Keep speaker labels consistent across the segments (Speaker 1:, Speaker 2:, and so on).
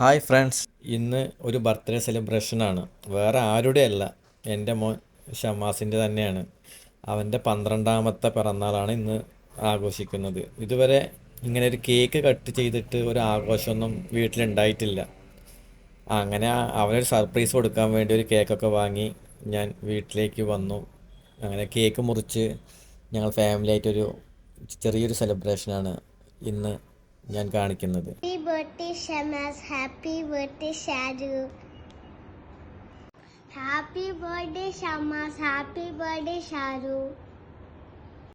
Speaker 1: Hi friends, ഇന്ന് ഒരു birthday സെലിബ്രേഷനാണ്. വേറെ ആരുടെ അല്ല, എൻ്റെ മോൻ ഷമാസിൻ്റെ തന്നെയാണ്. അവൻ്റെ 12ാമത്തെ പിറന്നാളാണ് ഇന്ന് ആഘോഷിക്കുന്നത്. ഇതുവരെ ഇങ്ങനെ ഒരു കേക്ക് കട്ട് ചെയ്തിട്ട് ഒരു ആഘോഷമൊന്നും വീട്ടിലുണ്ടായിട്ടില്ല. അങ്ങനെ അവനൊരു സർപ്രൈസ് കൊടുക്കാൻ വേണ്ടി ഒരു കേക്കൊക്കെ വാങ്ങി ഞാൻ വീട്ടിലേക്ക് വന്നു. അങ്ങനെ കേക്ക് മുറിച്ച് ഞങ്ങൾ ഫാമിലി ആയിട്ടൊരു ചെറിയൊരു സെലിബ്രേഷനാണ് ഇന്ന് ഞാൻ കാണിക്കുന്നത്.
Speaker 2: Happy birthday, Shamas. Happy birthday, Shadu. Happy birthday, Shamas. Happy birthday, Shadu.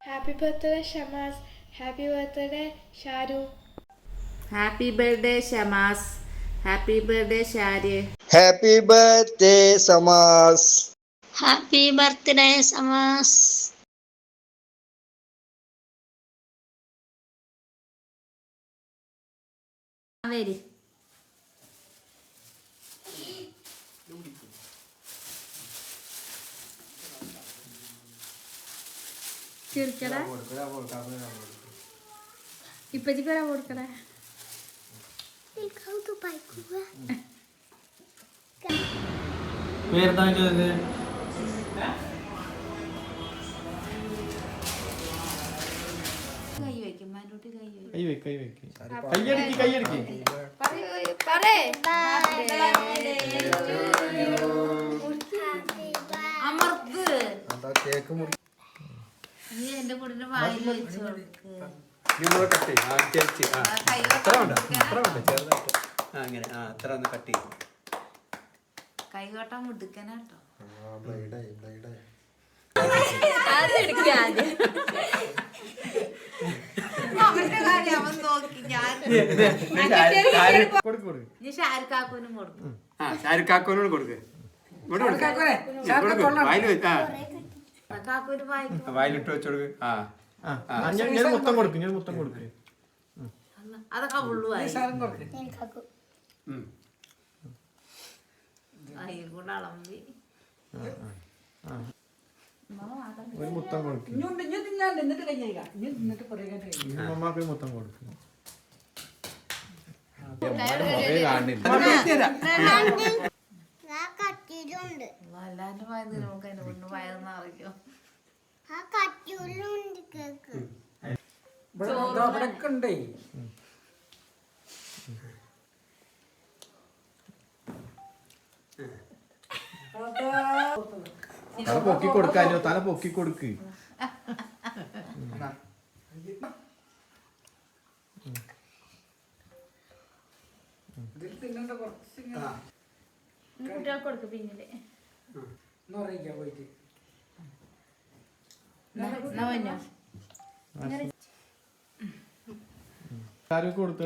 Speaker 3: Happy birthday, Shamas. Happy birthday, Sharu.
Speaker 4: Happy birthday, Shamas. Happy birthday, Shari.
Speaker 5: Happy birthday, Samas.
Speaker 2: Happy birthday, Shamas.
Speaker 4: Very. ചിരിക്കടാ ഇപ്പച്ചിക്ക് വരാൻ കൊടുക്കടാ. കൈ വയ്ക്കും മാനോട്ട് കൈ വയ്ക്കും. അമർത്ത് നീ എന്റെ കുടിന്റെ വായിൽ വെച്ച് കൊടുക്ക്. കൈകോട്ടം മുടുക്കനാട്ടോ. അവന്റെ കാര്യം അവൻ നോക്കി. ഞാൻ നീ ഷാരുഖാക്കൂനും കൊടുക്കും.
Speaker 6: ഷാരുഖാക്കോനോട് കൊടുക്ക്.
Speaker 4: കാക്കൂര് വായിക്കും.
Speaker 6: വായിലിട്ട് വെച്ചോടുക്ക്.
Speaker 1: മൊത്തം കൊടുക്ക്.
Speaker 4: അതൊക്കെ ഉള്ളുവായി കൂടെ അളമ്പി
Speaker 1: ഒരു മുത്തം കൊടുക്കും. അമ്മക്ക് മുത്തം കൊടുക്കും.
Speaker 4: എല്ലാന്റെ വയറ് നമുക്ക് അതിന്റെ കൊണ്ട് വയറെന്ന് അറിയിക്കും.
Speaker 1: തല പൊക്കി കൊടുക്കാനോ, തല പൊക്കി കൊടുക്ക്.
Speaker 4: കുട്ടികൾക്ക് കൊടുക്കും. പിന്നില്
Speaker 1: കൊടുത്ത്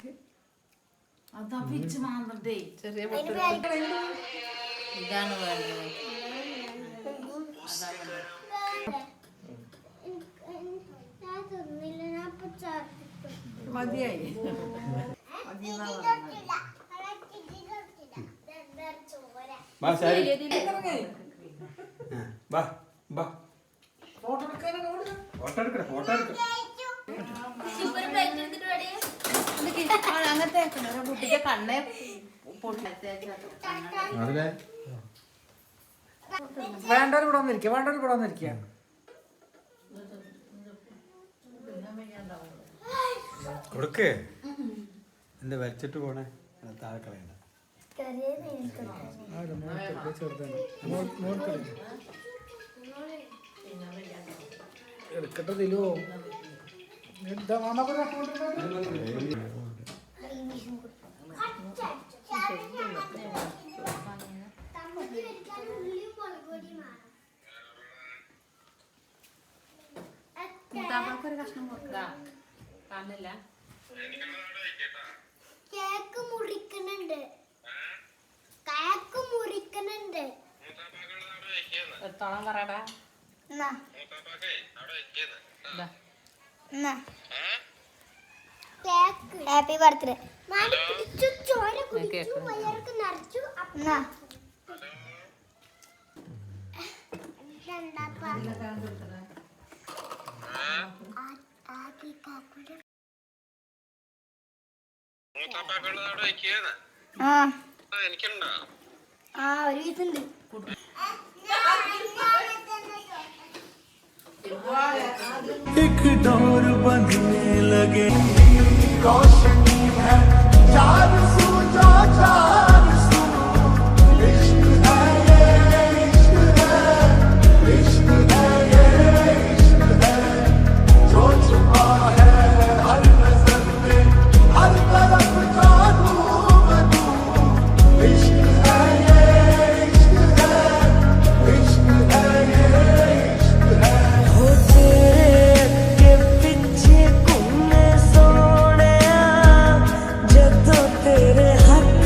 Speaker 4: അതാ പിച്ച് മാന്തേ. ചെറിയ ഇതാണ് വേണ്ടത്. മതിയായി. അങ്ങനത്തെ കുട്ടിക്ക് കണ്ണേ
Speaker 7: വേണ്ടവർ ഇവിടെ വന്നിരിക്കുക.
Speaker 6: കൊടുക്ക്. എന്താ വരച്ചിട്ട് പോണേ? താഴെ കളയണ്ട.
Speaker 7: എടുക്കട്ടതിലോ എന്താ മാമ
Speaker 4: ഒരു കഷ്ണം കൊടുക്കുക. കാണില്ല.
Speaker 2: കേക്ക് മുറിക്കുന്നുണ്ട്.
Speaker 4: എത്തോളം പറയടാ.
Speaker 2: Happy birthday. ചോര കുടിച്ചു, വയർക്ക് നിറച്ചു. ആ ആ ഒരു കേസുണ്ട്.
Speaker 8: एक डोर बंधने लगे रोशनी है चार सूझा चार सुनो इश्क है ये इश्क है इश्क है ये इश्क है जो छुपा है हर नजर में हर तरफ जादू बदू इश्क है ये इश्क है इश्क है ये इश्क है हो तेरे पिछे घूमने सोने जदों तेरे हाथ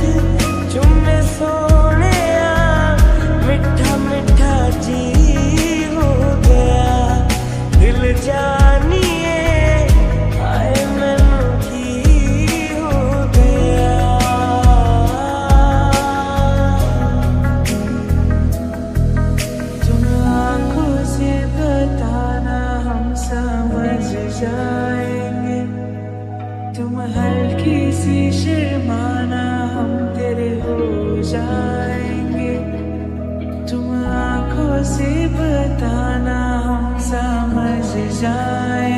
Speaker 8: चुम्मे सोने मिठा मिठा जी हो गया दिल जानिए आए मैनू की हो गया तुम आंखों से बताना हम समझ जाएंगे तुम हल्की सी शर्माना हम तेरे हो जाएंगे तुम आंखों से बताना हम समझ जाएंगे